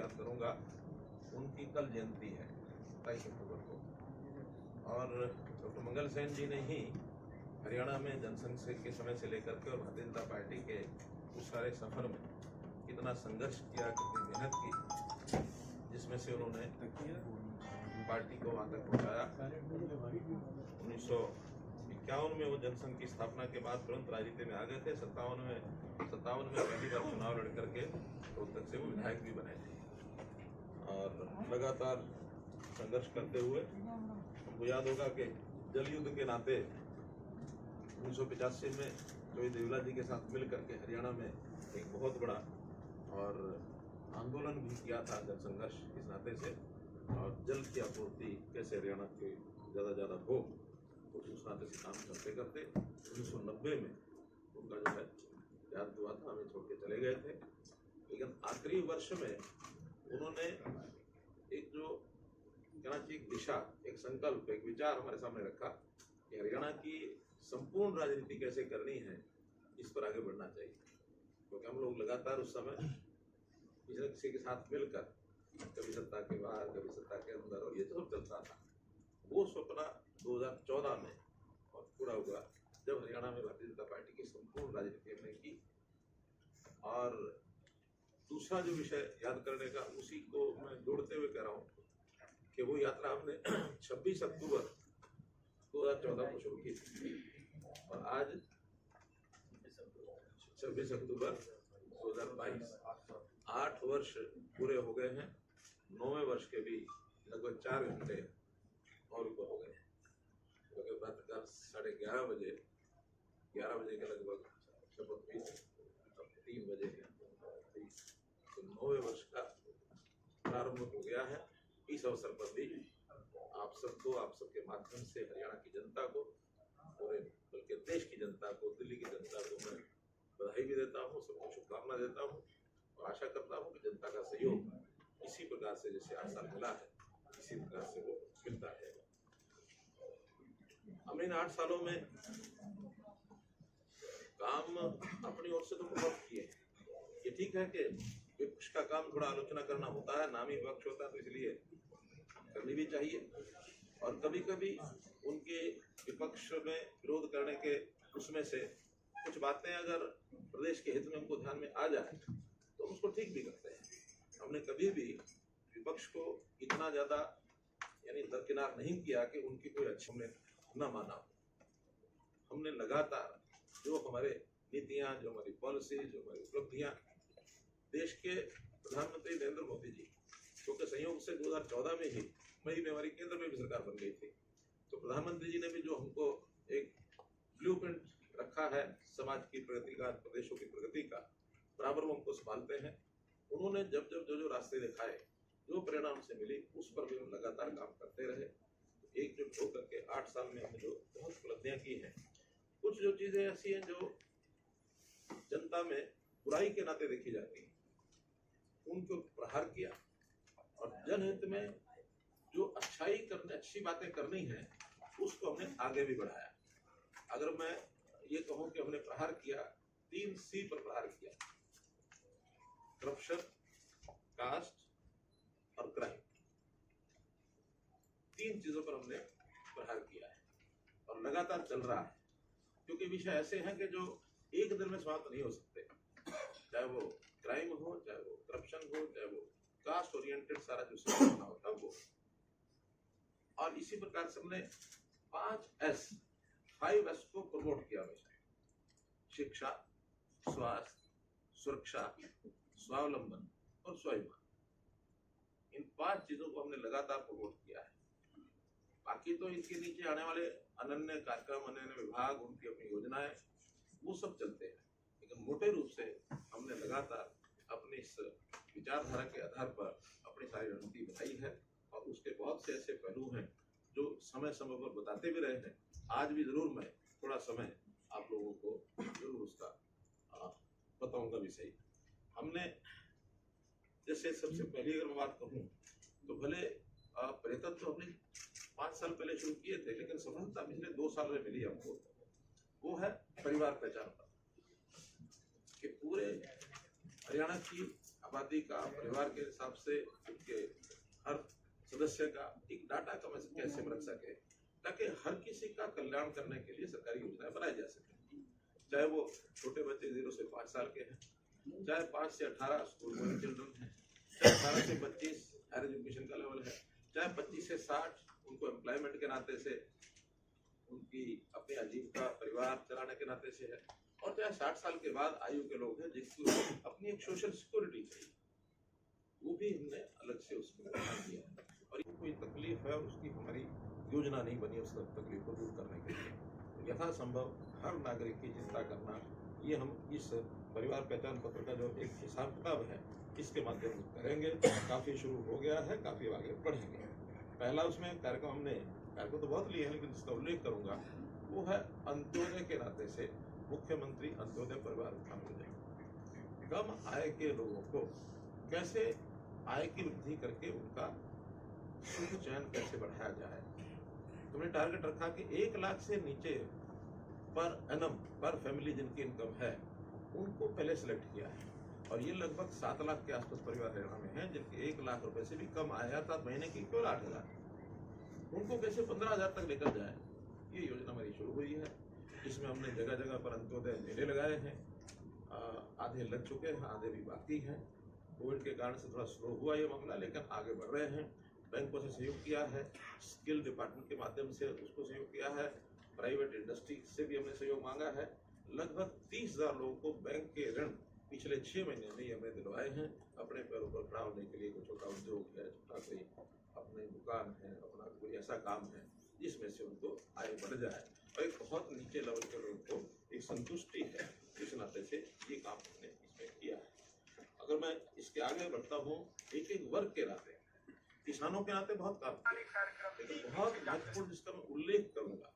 बात करूंगा, उनकी कल जयंती है 27 अक्टूबर को, और डॉक्टर मंगल सेन जी ने ही हरियाणा में जनसंघ के समय से लेकर के और भारतीय जनता पार्टी के उस सारे सफर में कितना संघर्ष किया, कितनी मेहनत की, जिसमें से उन्होंने पार्टी को वहाँ तक पहुँचाया। 1951 में वो जनसंघ की स्थापना के बाद तुरंत राजनीति में आ गए थे। 57 में पहली बार चुनाव लड़ करके रोहतक से वो विधायक भी बने थे और लगातार संघर्ष करते हुए, हमको याद होगा कि जल युद्ध के नाते 1985 में जोई देवला जी के साथ मिल करके हरियाणा में एक बहुत बड़ा और आंदोलन भी किया था, जल संघर्ष इस नाते से, और जल की आपूर्ति कैसे हरियाणा के ज़्यादा हो, तो उस नाते से काम करते करते 1990 में उनका जो है देहांत हुआ था, हमें छोड़ के चले गए थे। लेकिन आखिरी वर्ष में उन्होंने एक जो कहना चाहिए दिशा, एक संकल्प, एक विचार हमारे सामने रखा कि हरियाणा की संपूर्ण राजनीति कैसे करनी है, इस पर आगे बढ़ना चाहिए। क्योंकि हम लोग लगातार उस समय किसी न किसी के साथ मिलकर, कभी सत्ता के बाहर, कभी सत्ता के अंदर, और ये तो सब चलता था। वो सपना 2014 में और पूरा हुआ जब हरियाणा में भारतीय जनता पार्टी की संपूर्ण राजनीति हमने की। और दूसरा जो विषय याद करने का, उसी को मैं जोड़ते हुए कह रहा हूँ कि वो यात्रा हमने 26 अक्टूबर 2014 को शुरू की थी और आज 26 अक्टूबर 2022, 8 वर्ष पूरे हो गए हैं। 9वें वर्ष के भी लगभग 4 घंटे और ऊपर हो गए हैं, क्योंकि प्रातःकाल 11:30 बजे, 11 बजे के लगभग शपथ हुई, अब 3 बजे है, तो 9वें वर्ष का प्रारंभ हो गया है। इस अवसर पर भी आप सबको, आप सबके माध्यम से हरियाणा की जनता को, पूरे बल्कि देश की जनता को, दिल्ली की जनता को मैं बधाई भी देता हूँ, सबको शुभकामना देता हूँ और आशा करता हूँ कि जनता का सहयोग इसी प्रकार से जैसे 8 साल मिला है, इसी प्रकार से वो मिलता रहेगा। हमने इन 8 सालों में काम अपनी ओर से तो बहुत किए। ये ठीक है कि विपक्ष का काम थोड़ा आलोचना करना होता है, नामी विपक्ष होता है, तो इसलिए करनी भी चाहिए, और कभी कभी उनके विपक्ष में विरोध करने के उसमें से कुछ बातें अगर प्रदेश के हित में हमको ध्यान में आ जाए तो उसको ठीक भी करते हैं। हमने कभी भी विपक्ष को इतना ज्यादा यानी दरकिनार नहीं किया कि उनकी कोई अच्छी हमने न माना हो। हमने लगातार जो हमारे नीतियां, जो हमारी पॉलिसी, जो हमारी उपलब्धियां, देश के प्रधानमंत्री नरेंद्र मोदी जी, क्योंकि संयोग से 2014 में ही मई में हमारी केंद्र में भी सरकार बन गई थी, तो प्रधानमंत्री जी ने भी जो हमको एक ब्लूप्रिंट रखा है समाज की प्रगति का, प्रदेशों की प्रगति का, बराबर वो हमको संभालते हैं। उन्होंने जब जो रास्ते दिखाए, जो प्रेरणा उनसे मिली, उस पर भी हम लगातार काम करते रहे। तो एकजुट होकर के 8 साल में हमने जो बहुत उपलब्धियां की हैं, कुछ जो चीजें ऐसी हैं जो जनता में बुराई के नाते देखी जाती हैं, उनको प्रहार किया और जनहित में जो अच्छी बातें करनी है उसको हमने आगे भी बढ़ाया। अगर मैं ये कहूं कि हमने प्रहार किया, 3 C पर प्रहार किया, करप्शन, कास्ट और क्राइम, 3 चीजों पर हमने प्रहार किया है और लगातार चल रहा है। क्योंकि विषय ऐसे हैं कि जो एक दिन में समाप्त नहीं हो सकते, चाहे वो क्राइम हो, चाहे वो करप्शन हो, चाहे वो कास्ट ओरिएंटेड सारा जो सिस्टम होता है वो। और इसी प्रकार से हमने 5S को प्रमोट किया हमेशा: शिक्षा, स्वास्थ्य, सुरक्षा, स्वावलंबन और स्वाभिमान। इन 5 चीजों को हमने लगातार प्रमोट किया है। बाकी तो इसके नीचे आने वाले अनन्य कार्यक्रम, अनन्य विभाग, उनकी अपनी योजनाएं, वो सब चलते हैं, लेकिन मोटे रूप से हमने लगातार अपनी इस विचारधारा के आधार पर अपनी सारी रणनीति बनाई है और उसके बहुत से ऐसे पहलू हैं जो समय समय पर बताते भी रहे हैं। आज भी जरूर मैं थोड़ा समय आप लोगों को जरूर उसका बताऊंगा भी सही। हमने जैसे सबसे पहले अगर मैं बात कहूँ तो भले पर्यटन तो हमने 5 साल पहले शुरू किए थे, लेकिन सफलता पिछले 2 साल में मिली हमको। वो है परिवार पहचान पत्र, कि पूरे हरियाणा की आबादी का, परिवार के हिसाब से उनके हर सदस्य का एक डाटा कैसे रख सके, ताकि हर किसी का कल्याण करने के लिए सरकारी योजनाएं बनाई जा सके। चाहे वो छोटे बच्चे 0 से 5 साल के हैं, चाहे 5 से 18 स्कूल गोइंग चिल्ड्रन है, चाहे 18 से 25 हायर एजुकेशन का लेवल है, चाहे 25 से 60 उनको एम्प्लॉयमेंट के नाते से उनकी अपनी आजीविका परिवार चलाने के नाते से है, और चाहे 60 साल के बाद आयु के लोग हैं जिनको अपनी एक सोशल सिक्योरिटी चाहिए, वो भी हमने अलग से उसमें किया है। और ये कोई तकलीफ है उसकी हमारी योजना नहीं बनी उस तकलीफ को दूर करने के लिए। यथासंभव हर नागरिक की चिंता करना, ये हम इस परिवार पहचान पत्र का जो एक हिसाब किताब है इसके माध्यम से करेंगे। काफ़ी शुरू हो गया है, काफ़ी आगे बढ़ेंगे। पहला उसमें कार्यक्रम तो बहुत लिए हैं, लेकिन जिसका उल्लेख करूंगा वो है अंत्योदय के नाते से मुख्यमंत्री अंत्योदय परिवार उत्थान योजना। कम आय के लोगों को कैसे आय की वृद्धि करके उनका सुख चयन कैसे बढ़ाया जाए। तुमने टारगेट रखा कि 1 लाख से नीचे पर एनम पर फैमिली जिनकी इनकम है उनको पहले सिलेक्ट किया है, और ये लगभग 7 लाख के आसपास परिवार हरियाणा में हैं जिनके 1 लाख रुपए से भी कम आया, अर्थात महीने की केवल 8,000, उनको कैसे 15,000 तक लेकर जाए। ये योजना हमारी शुरू हुई है। इसमें हमने जगह जगह पर अंत्योदय मेले लगाए हैं, आधे लग चुके हैं, आधे भी बाकी हैं। कोविड के कारण से थोड़ा स्लो हुआ ये मामला, लेकिन आगे बढ़ रहे हैं। बैंकों से सहयोग किया है, स्किल डिपार्टमेंट के माध्यम से उसको सहयोग किया है, प्राइवेट इंडस्ट्री से भी हमने सहयोग मांगा है। लगभग 30,000 लोगों को बैंक के ऋण पिछले 6 महीने में ही हमने दिलवाए हैं, अपने पैरों पर खड़ा होने के लिए। कोई छोटा उद्योग है, छोटा कोई अपनी दुकान है, अपना कोई ऐसा काम है जिसमें से उनको आय बढ़ जाए, और एक बहुत नीचे लेवल के लोगों को एक संतुष्टि है, इस नाते से ये काम हमने इसमें किया है। अगर मैं इसके आगे बढ़ता हूँ, एक एक वर्ग के नाते, किसानों के नाते बहुत काम किया, लेकिन बहुत महत्वपूर्ण जिसका मैं उल्लेख करूंगा,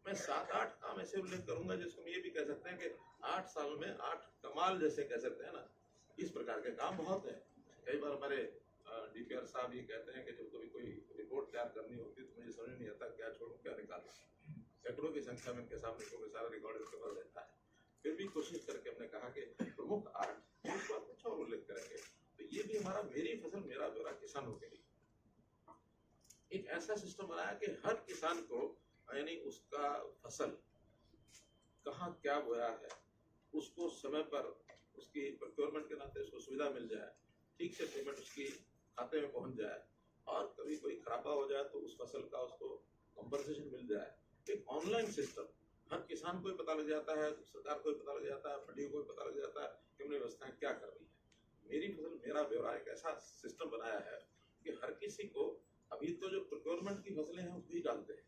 मैं 7-8 काम ऐसे उल्लेख करूंगा जिसको हम ये भी कह सकते हैं कि 8 साल में 8 कमाल जैसे कह सकते हैं ना, इस प्रकार के काम बहुत है। कई बार हमारे डीपीआर साहब ये कहते हैं कि जब कभी कोई रिपोर्ट तैयार करनी होती है तो मुझे समझ नहीं आता क्या छोड़ूं क्या निकालूं। सैकड़ों की संख्या में उनके सामने क्योंकि सारा रिकॉर्ड उसके पास रहता है, फिर भी कोशिश करके हमने कहा कि प्रमुख 8 इस बात कुछ और उल्लेख करेंगे। तो ये भी हमारा मेरी फसल मेरा ब्यौरा किसानों के लिए एक ऐसा सिस्टम बनाया कि हर किसान को, यानी उसका फसल कहाँ क्या बोया है उसको समय पर उसकी प्रोक्योरमेंट के नाते उसको सुविधा मिल जाए, ठीक से पेमेंट उसकी खाते में पहुंच जाए, और कभी कोई खराबा हो जाए तो उस फसल का उसको कंपनसेशन मिल जाए। एक ऑनलाइन सिस्टम, हर किसान को पता लग जाता है, सरकार को पता लग जाता है, मंडियों को पता लग जाता है कि हमने व्यवस्थाएं क्या कर रही है। मेरी फसल मेरा ब्यौरा एक ऐसा सिस्टम बनाया है कि हर किसी को, अभी तो जो प्रोक्योरमेंट की फसलें हैं वही डालते हैं,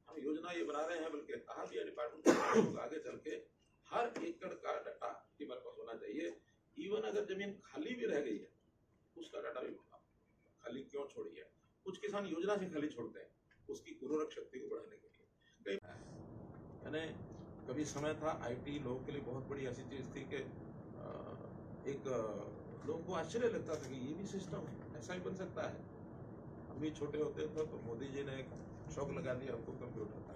हम योजना ये बना रहे हैं, बल्कि कहा भी है डिपार्टमेंट आगे चल के हर एकड़ का डाटा हमारे पास होना चाहिए। इवन अगर जमीन खाली भी रह गई है उसका डाटा भी होगा, खाली क्यों छोड़ी है। कुछ किसान योजना से खाली छोड़ते हैं उसकी उर्वरक शक्ति को बढ़ाने के लिए। यानी कभी समय था आईटी लोगों के लिए बहुत बड़ी ऐसी चीज थी कि एक लोगों को आश्चर्य लगता था कि ये भी सिस्टम है, ऐसा ही बन सकता है। हम भी छोटे होते थे तो मोदी जी ने एक शौक लगा दिया हमको कंप्यूटर का,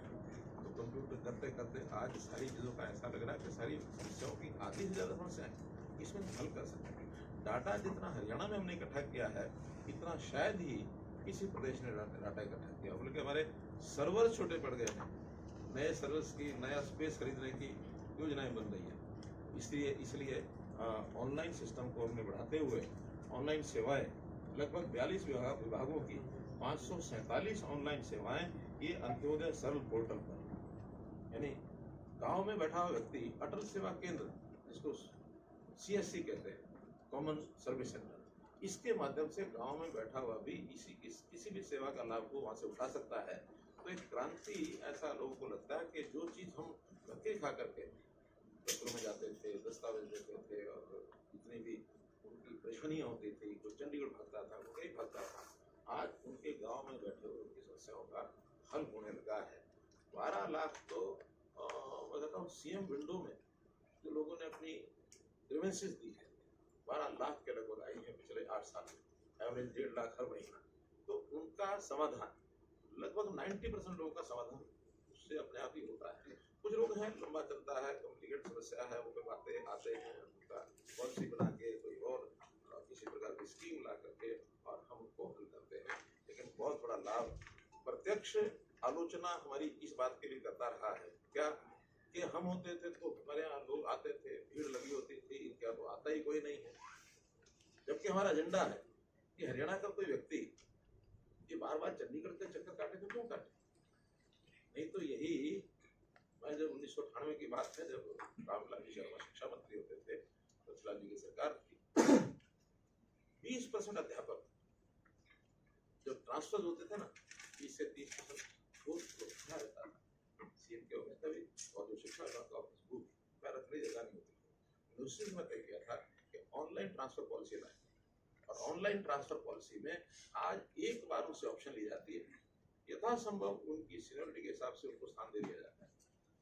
तो कंप्यूटर करते करते आज सारी चीज़ों का ऐसा लग रहा है कि सारी समस्याओं की आधी से ज़्यादा समस्याएं इसमें हल कर सकते हैं। डाटा जितना हरियाणा में हमने इकट्ठा किया है इतना शायद ही किसी प्रदेश ने डाटा इकट्ठा किया, बल्कि हमारे सर्वर छोटे पड़ गए हैं, नए सर्वर्स की नया स्पेस खरीदने की योजनाएं बन रही है। इसलिए ऑनलाइन सिस्टम को हमने बढ़ाते हुए ऑनलाइन सेवाएं लगभग 42 विभागों की 547 ऑनलाइन सेवाएं ये अंत्योदय सरल पोर्टल पर, यानी गांव में बैठा हुआ व्यक्ति अटल सेवा केंद्र जिसको CSC कहते हैं, कॉमन सर्विस सेंटर, इसके माध्यम से गांव में बैठा हुआ भी किसी भी सेवा का लाभ को वहां से उठा सकता है। तो एक क्रांति ऐसा लोगों को लगता है कि जो चीज हम धक्के खा करके दफ्तरों में जाते थे, दस्तावेज देते थे और जितनी भी उनकी परेशानियां होती थी, कोई चंडीगढ़ भागता था, वो कहीं भागता था, आज उनके गांव में बैठे हुए उनकी समस्याओं का हल होने लगा है। 12 लाख तो मैं कहता हूँ CM विंडो में जो लोगों ने अपनी ग्रीवेंसेस दी है 12 लाख के लगभग आई है पिछले 8 साल में, एवरेज 1.5 लाख हर महीना। तो उनका समाधान लगभग 90% लोगों का समाधान उससे अपने आप ही होता है। कुछ लोग हैं लंबा चलता है, कॉम्प्लिकेट समस्या है, वो पे बातें आते हैं, उनका पॉलिसी बना के कोई और किसी इसी प्रकार की स्कीम ला करके और हम उनको हल करते हैं। लेकिन बहुत बड़ा लाभ प्रत्यक्ष आलोचना हमारी इस बात के लिए करता रहा है क्या कि हम होते थे तो हमारे यहाँ लोग आते थे, भीड़ लगी होती थी, क्या तो आता ही कोई नहीं है। जबकि हमारा एजेंडा है कि हरियाणा का कोई व्यक्ति ये बार बार चंडीगढ़ के चक्कर काटे तो क्यों काटे। नहीं तो यही मैं जब 1998 की बात है, जब रामलाल जी शर्मा शिक्षा मंत्री होते थे, रतनलाल जी की सरकार थी, 20% अध्यापक जब ट्रांसफर होते थे ना, 20 से 30% रहता था सीएम के होने तभी। और जो शिक्षा विभाग का ऑफिस बुक मैं रखने जगह नहीं होती थी, उस में तय किया था कि ऑनलाइन ट्रांसफर पॉलिसी लाए। और ऑनलाइन ट्रांसफर पॉलिसी में आज एक बार उनसे ऑप्शन ली जाती है, यथासंभव उनकी सीनियरिटी के हिसाब से उनको स्थान दे दिया जाता है।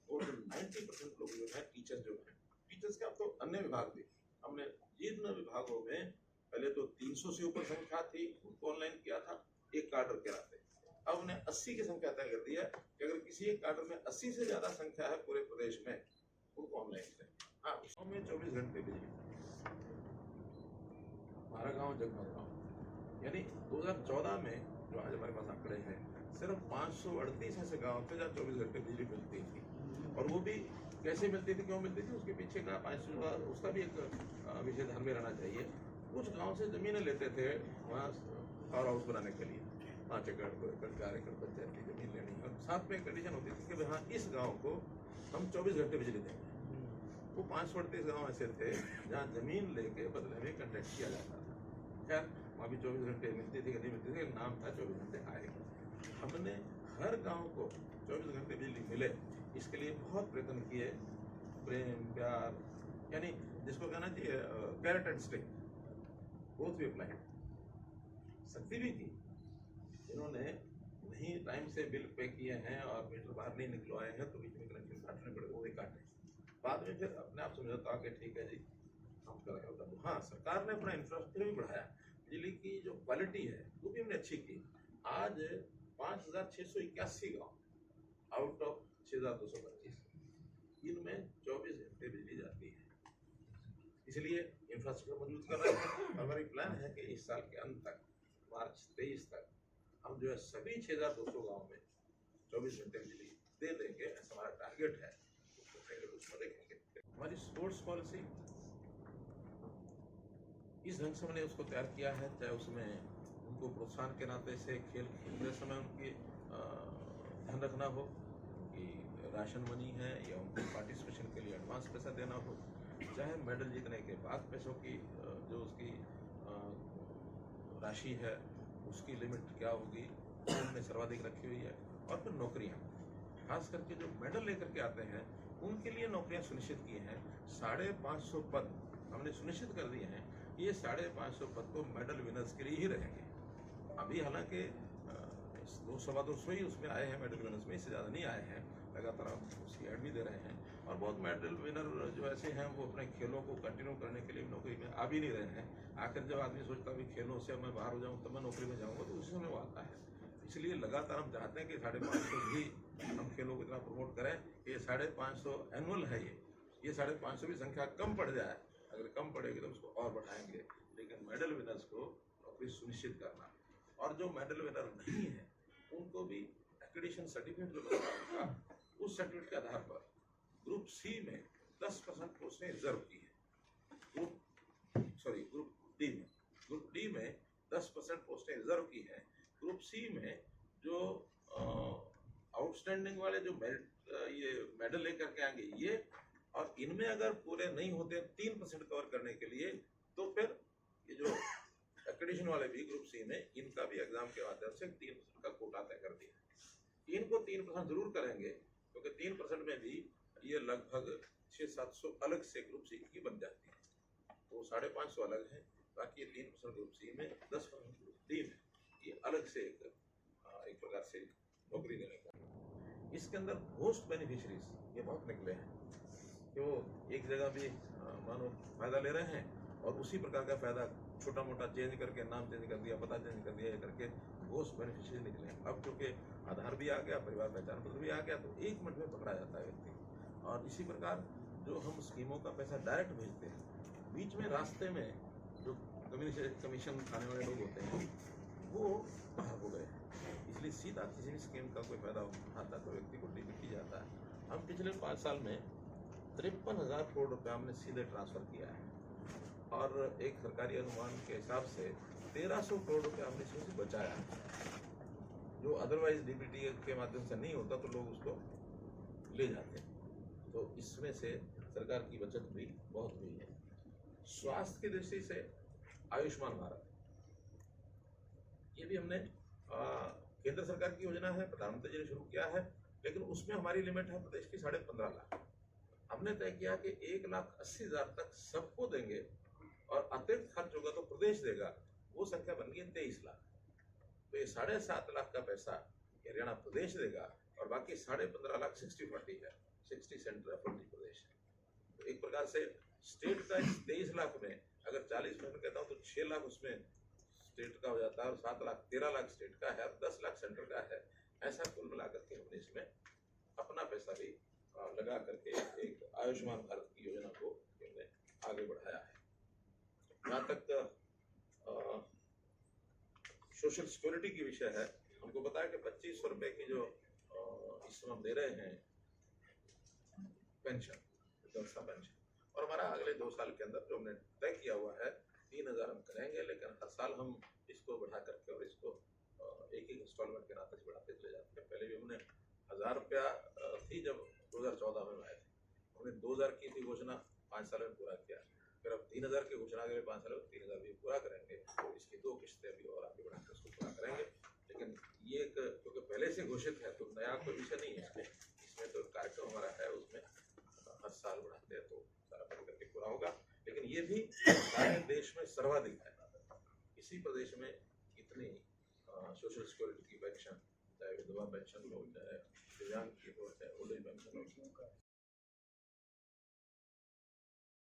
और 90% लोग जो है टीचर्स जो है, टीचर्स का तो अन्य विभाग भी, हमने जिन विभागों में पहले तो 300 से ऊपर संख्या थी उनको ऑनलाइन किया था एक कार्डर के नाते, अब उन्हें 80 की संख्या तय कर दी है कि अगर किसी एक कार्डर में 80 से ज्यादा संख्या है पूरे प्रदेश में, उनको ऑनलाइन करें। हाँ, उसमें 24 घंटे बिजली। हमारा गांव जगमग गांव, यानी 2014 में जो आज हमारे पास आंकड़े हैं, सिर्फ 538 ऐसे गांव थे जहाँ 24 घंटे बिजली मिलती थी। और वो भी कैसे मिलती थी, क्यों मिलती थी, उसके पीछे का 500 उसका भी एक विषय ध्यान में रहना चाहिए। कुछ गांव से जमीनें लेते थे वहाँ पावर हाउस बनाने के लिए, 5 एकड़ 2 एकड़ 4 एकड़ पंचायत की जमीन लेनी, और साथ में एक कंडीशन होती थी कि हाँ इस गांव को हम 24 घंटे बिजली देंगे। वो 538 गांव ऐसे थे जहाँ जमीन लेके बदले में कॉन्ट्रैक्ट किया जाता था। खैर वहाँ भी 24 घंटे मिलती थी कि नहीं मिलती थी, नाम था 24 घंटे आएगा। हमने हर गाँव को 24 घंटे बिजली मिले इसके लिए बहुत प्रयत्न किए, प्रेम प्यार, यानी जिसको कहना चाहिए कैरेट एंड स्टिक, बोथ भी अप्लाई, सख्ती भी की। जिन्होंने नहीं टाइम से बिल पे किए हैं और मीटर बाहर नहीं निकलवाए हैं तो बीच में कनेक्शन काटने पड़े, वो भी काटे। बाद में फिर अपने आप समझौता कि ठीक है जी हम कर रहे होता। हाँ, सरकार ने अपना इंफ्रास्ट्रक्चर भी बढ़ाया, बिजली की जो क्वालिटी है वो भी हमने अच्छी की। आज 5681 गाँव आउट ऑफ 6225 इनमें 24 घंटे बिजली जाती है। इसलिए इंफ्रास्ट्रक्चर मजबूत कर रहे हैं। और हमारी प्लान है कि इस साल के अंत तक, मार्च 23 तक, हम जो है सभी 6200 गाँव में 24 घंटे बिजली दे देंगे, ऐसा हमारा टारगेट है। उसमें देखेंगे हमारी स्पोर्ट्स पॉलिसी इस ढंग से मैंने उसको तैयार किया है, चाहे उसमें उनको प्रोत्साहन के नाते से खेल खेलते समय उनकी ध्यान रखना हो कि राशन मनी है या उनको पार्टिसिपेशन के लिए एडवांस पैसा देना हो, चाहे मेडल जीतने के बाद पैसों की जो उसकी राशि है उसकी लिमिट क्या होगी हमने सर्वाधिक रखी हुई है। और फिर नौकरियां, खास करके जो मेडल लेकर के आते हैं उनके लिए नौकरियां सुनिश्चित की हैं। 550 पद हमने सुनिश्चित कर दिए हैं। ये 550 पद तो मेडल विनर्स के लिए ही रहेंगे। अभी हालांकि 200-250 ही उसमें आए हैं मेडल विनर्स में, इससे ज़्यादा नहीं आए हैं। लगातार हम उसकी ऐड भी दे रहे हैं और बहुत मेडल विनर जो ऐसे हैं वो अपने खेलों को कंटिन्यू करने के लिए नौकरी में आ भी नहीं रहे हैं। आखिर जब आदमी सोचता है खेलों से मैं बाहर हो जाऊँ तब मैं नौकरी में जाऊँगा, तो उसी समय वो आता है। इसलिए लगातार हम चाहते हैं कि 550 भी हम खेलों को इतना प्रमोट करें कि ये 550 एनुअल है। ये 550 भी संख्या कम पड़ जाए, अगर कम पड़ेगी तो उसको और बढ़ाएंगे। लेकिन मेडल विनर्स को नौकरी सुनिश्चित करना, और जो मेडल विनर नहीं है उनको भी एक्रेडिटेशन सर्टिफिकेट जो बनता है उस सर्टिफिकेट के आधार पर ग्रुप सी में 10% पोस्टें रिजर्व की है। ग्रुप डी में 10% पोस्टें रिजर्व की है। ग्रुप सी में जो आउटस्टैंडिंग वाले जो ये मेडल लेकर के आएंगे ये, और इनमें अगर पूरे नहीं होते 3% कवर करने के लिए, तो फिर ये जो एक्रेडिटेशन वाले भी ग्रुप सी में इनका भी एग्जाम के माध्यम से 3% का कोटा तय कर दिया। इनको 3% जरूर करेंगे क्योंकि 3% में भी ये लगभग 600-700 अलग से ग्रुप सी की बन जाती है। तो 550 अलग है, बाकी 3% ग्रुप सी में, 10% ग्रुप डी में, ये अलग से एक प्रकार से नौकरी देने का। इसके अंदर मोस्ट बेनिफिशरीज ये बहुत निकले हैं कि वो एक जगह भी मानो फायदा ले रहे हैं और उसी प्रकार का फायदा छोटा मोटा चेंज करके, नाम चेंज कर दिया, पता चेंज कर दिया, ये करके मोस्ट बेनिफिशरी निकले हैं। अब चूंकि आधार भी आ गया, परिवार पहचान पत्र भी आ गया, तो 1 मिनट में पकड़ा जाता है व्यक्ति। और इसी प्रकार जो हम स्कीमों का पैसा डायरेक्ट भेजते हैं, बीच में रास्ते में जो कमीशन खाने वाले लोग होते हैं वो बाहर हो गए। इसलिए सीधा किसी भी स्कीम का कोई फायदा आता तो व्यक्ति को डीबीटी जाता है। हम पिछले 5 साल में 53,000 करोड़ रुपया हमने सीधे ट्रांसफर किया है और एक सरकारी अनुमान के हिसाब से 1300 करोड़ रुपया हमने इसमें से बचाया है, जो अदरवाइज डीबीटी के माध्यम से नहीं होता तो लोग उसको ले जाते हैं। तो इसमें से सरकार की बचत भी बहुत हुई है। स्वास्थ्य की दृष्टि से आयुष्मान भारत, ये भी हमने केंद्र सरकार की योजना है, प्रधानमंत्री जी ने शुरू किया है, लेकिन उसमें हमारी लिमिट है प्रदेश की 15.5 लाख। हमने तय किया कि 1,80,000 तक सबको देंगे और अतिरिक्त खर्च होगा तो प्रदेश देगा, वो संख्या बन गई 23 लाख। तो ये 7.5 लाख का पैसा हरियाणा प्रदेश देगा और बाकी 15.5 लाख 60-40 है, 60 सेंटर 40 प्रदेश है। तो एक प्रकार से स्टेट का 23 लाख में अगर 40% कहता हूँ तो 6 लाख उसमें स्टेट का हो जाता है और 7 लाख 13 लाख स्टेट का है और 10 लाख सेंटर का है। ऐसा कुल मिलाकर के हमने इसमें अपना पैसा भी लगा करके एक आयुष्मान भारत की योजना को हमने आगे बढ़ाया है। जहाँ तक सोशल सिक्योरिटी की विषय है, हमको बताया कि 2500 रुपए की जो इस समय हम दे रहे हैं पेंशन, संस्था पेंशन, और हमारा अगले 2 साल के अंदर जो हमने तय किया हुआ है 3,000 हम करेंगे, लेकिन हर साल हम इसको बढ़ा करके और इसको एक इंस्टॉलमेंट के नाते से बढ़ाते चले जाते हैं। पहले भी हमने 1,000 रुपया थी जब 2014 में आए थे, हमने 2,000 की थी घोषणा, 5 साल में पूरा किया। फिर अब 3,000 की घोषणा अगले 5 साल में 3,000 भी पूरा करेंगे। तो इसकी 2 किस्तें अभी और आगे बढ़ाकर उसको पूरा करेंगे। लेकिन ये एक क्योंकि पहले से घोषित है तो नया कोई विषय नहीं है इसमें तो कार्यक्रम हमारा है, उसमें हर साल बढ़ाते हैं तो सारा पढ़ करके पूरा होगा। लेकिन ये भी सारे देश में सर्वाधिक है, इसी प्रदेश में इतनी सोशल सिक्योरिटी की पेंशन, चाहे विधवा पेंशन हो, चाहे दिव्यांग की हो, चाहे ओल्ड एज पेंशन हो,